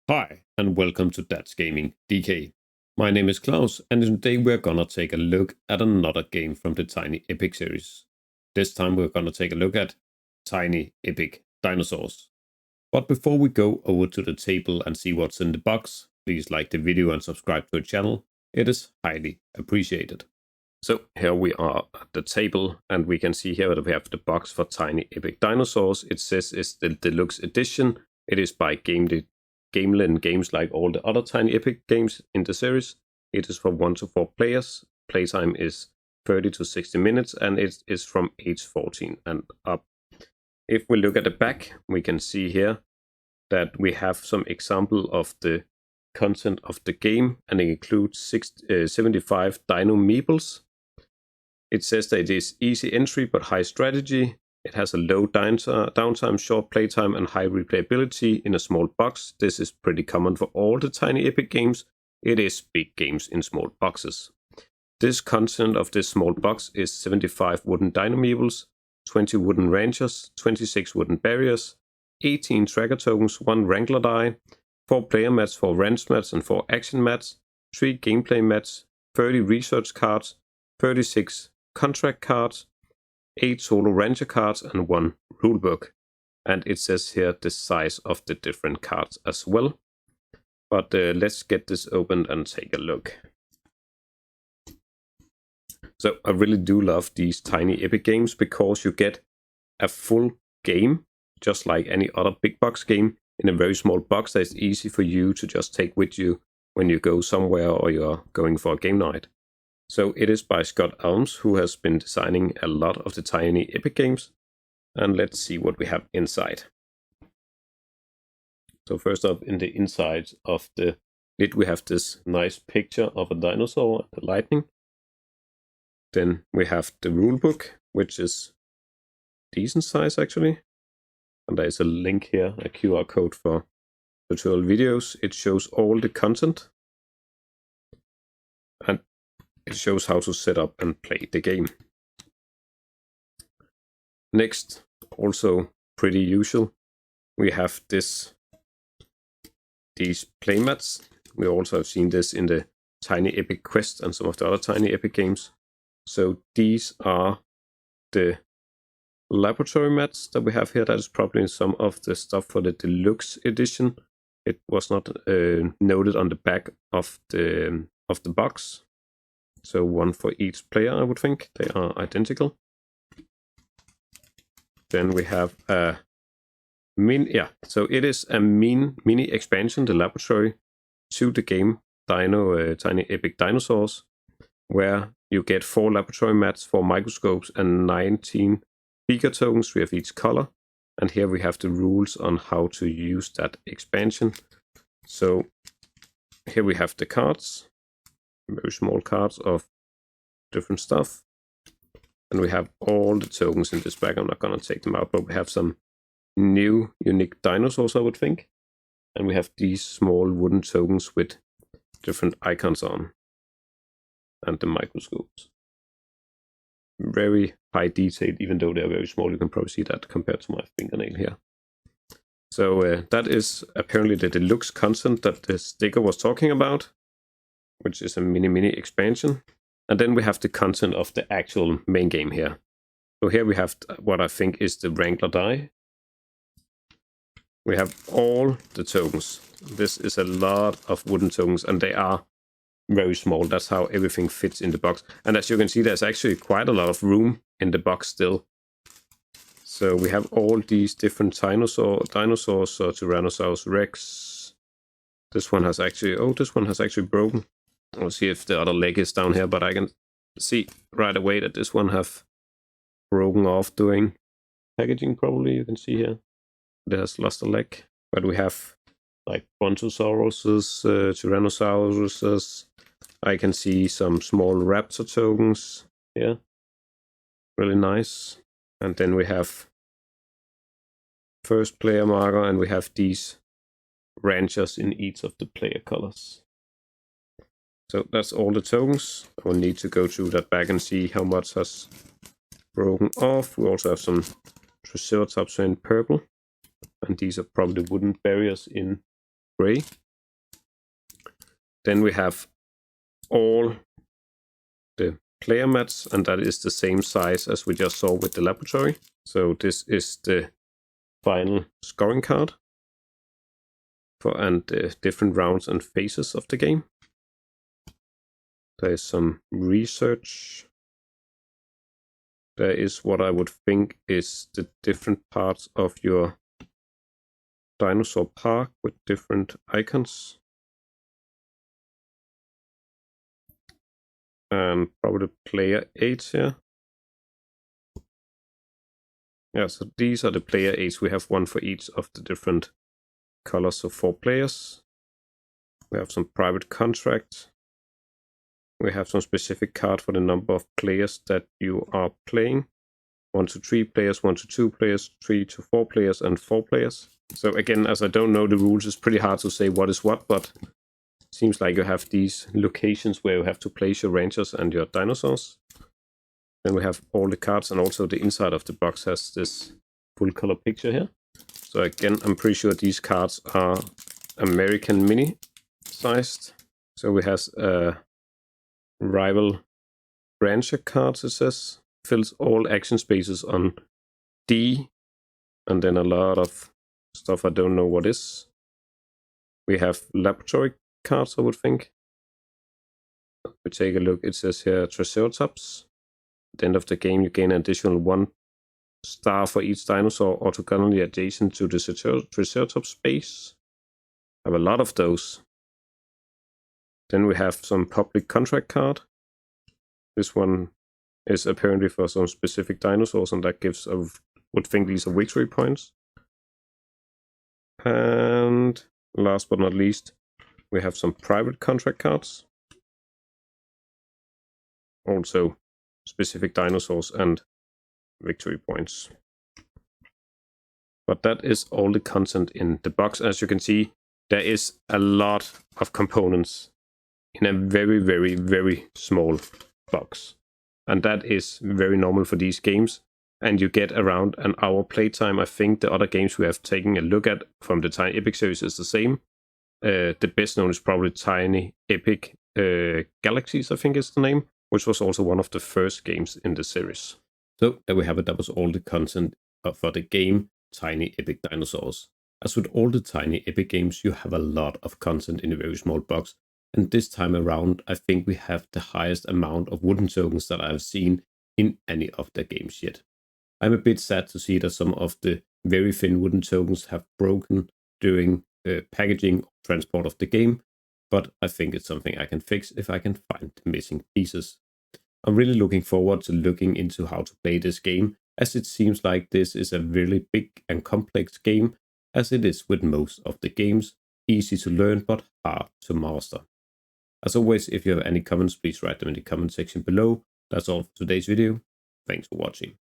Hi, and welcome to Dad's Gaming DK. My name is Claus, and today we're gonna take a look at another game from the Tiny Epic series. This time we're gonna take a look at Tiny Epic Dinosaurs. But before we go over to the table and see what's in the box, please like the video and subscribe to the channel. It is highly appreciated. So here we are at the table, and we can see here that we have the box for Tiny Epic Dinosaurs. It says it's the Deluxe edition. It is by Gamelyn Games, like all the other Tiny Epic games in the series. It is for 1 to 4 players. Playtime is 30 to 60 minutes, and it is from age 14 and up. If we look at the back, we can see here that we have some example of the content of the game, and it includes 75 Dino Meeples. It says that it is easy entry but high strategy. It has a low downtime, short playtime, and high replayability in a small box. This is pretty common for all the Tiny Epic games. It is big games in small boxes. This content of this small box is 75 wooden Dino Meeples, 20 wooden Rangers, 26 wooden barriers, 18 tracker tokens, 1 Wrangler die, 4 player mats, 4 ranch mats, and 4 action mats, 3 gameplay mats, 30 research cards, 36 contract cards, 8 solo ranger cards, and 1 rulebook. And it says here the size of the different cards as well. But let's get this opened and take a look. So I really do love these Tiny Epic games because you get a full game, just like any other big box game, in a very small box that is easy for you to just take with you when you go somewhere or you're going for a game night. So it is by Scott Elms, who has been designing a lot of the Tiny Epic games. And let's see what we have inside. So first up, in the inside of the lid, we have this nice picture of a dinosaur and the lightning. Then we have the rulebook, which is decent size actually. And there is a link here, a QR code for tutorial videos. It shows all the content. And it shows how to set up and play the game. Next, also pretty usual, we have these playmats. We also have seen this in the Tiny Epic Quest and some of the other Tiny Epic games. So these are the laboratory mats that we have here. That is probably some of the stuff for the Deluxe edition. It was not noted on the back of the box. So 1 for each player, I would think. They are identical. Then we have a so it is a mini expansion, the laboratory, to the game Tiny Epic Dinosaurs, where you get 4 laboratory mats, 4 microscopes, and 19 beaker tokens, 3 of each color. And here we have the rules on how to use that expansion. So here we have the cards, very small cards of different stuff. And we have all the tokens in this bag. I'm not going to take them out, but we have some new unique dinosaurs, I would think. And we have these small wooden tokens with different icons on. And the microscopes. Very high detail, even though they're very small. You can probably see that compared to my fingernail here. So that is apparently the Deluxe content that the sticker was talking about, which is a mini expansion. And then we have the content of the actual main game here. So here we have what I think is the Wrangler die. We have all the tokens. This is a lot of wooden tokens, and they are very small. That's how everything fits in the box. And as you can see, there's actually quite a lot of room in the box still. So we have all these different dinosaurs, so Tyrannosaurus Rex. This one has actually broken. I'll see if the other leg is down here, but I can see right away that this one have broken off doing packaging, probably. You can see here. It has lost a leg. But we have like Brontosauruses, Tyrannosauruses. I can see some small raptor tokens here. Really nice. And then we have first player marker, and we have these ranchers in each of the player colors. So that's all the tokens. I will need to go through that bag and see how much has broken off. We also have some Triceratops in purple. And these are probably wooden barriers in gray. Then we have all the player mats, and that is the same size as we just saw with the laboratory. So this is the final scoring card and different rounds and phases of the game. There is some research. There is what I would think is the different parts of your Dinosaur Park with different icons. And probably player aids here. Yeah, so these are the player aids. We have one for each of the different colors, so 4 players. We have some private contracts. We have some specific card for the number of players that you are playing. 1 to 3 players, 1 to 2 players, 3 to 4 players, and 4 players. So again, as I don't know the rules, it's pretty hard to say what is what, but it seems like you have these locations where you have to place your rangers and your dinosaurs. Then we have all the cards, and also the inside of the box has this full color picture here. So again, I'm pretty sure these cards are American mini sized. So we have rival brancher cards, it says. Fills all action spaces on D. And then a lot of stuff I don't know what is. We have laboratory cards, I would think. If we take a look, it says here Triceratops. At the end of the game, you gain an additional 1 star for each dinosaur orthogonally adjacent to the Triceratops space. I have a lot of those. Then we have some public contract card. This one is apparently for some specific dinosaurs, and that gives, I would think, these are victory points. And last but not least, we have some private contract cards. Also specific dinosaurs and victory points. But that is all the content in the box. As you can see, there is a lot of components in a very, very, very small box. And that is very normal for these games. And you get around an hour playtime. I think the other games we have taken a look at from the Tiny Epic series is the same. The best known is probably Tiny Epic Galaxies, I think is the name, which was also one of the first games in the series. So there we have it. That was all the content for the game Tiny Epic Dinosaurs. As with all the Tiny Epic games, you have a lot of content in a very small box. And this time around, I think we have the highest amount of wooden tokens that I have seen in any of the games yet. I'm a bit sad to see that some of the very thin wooden tokens have broken during packaging or transport of the game, but I think it's something I can fix if I can find the missing pieces. I'm really looking forward to looking into how to play this game, as it seems like this is a really big and complex game, as it is with most of the games, easy to learn but hard to master. As always, if you have any comments, please write them in the comment section below. That's all for today's video. Thanks for watching.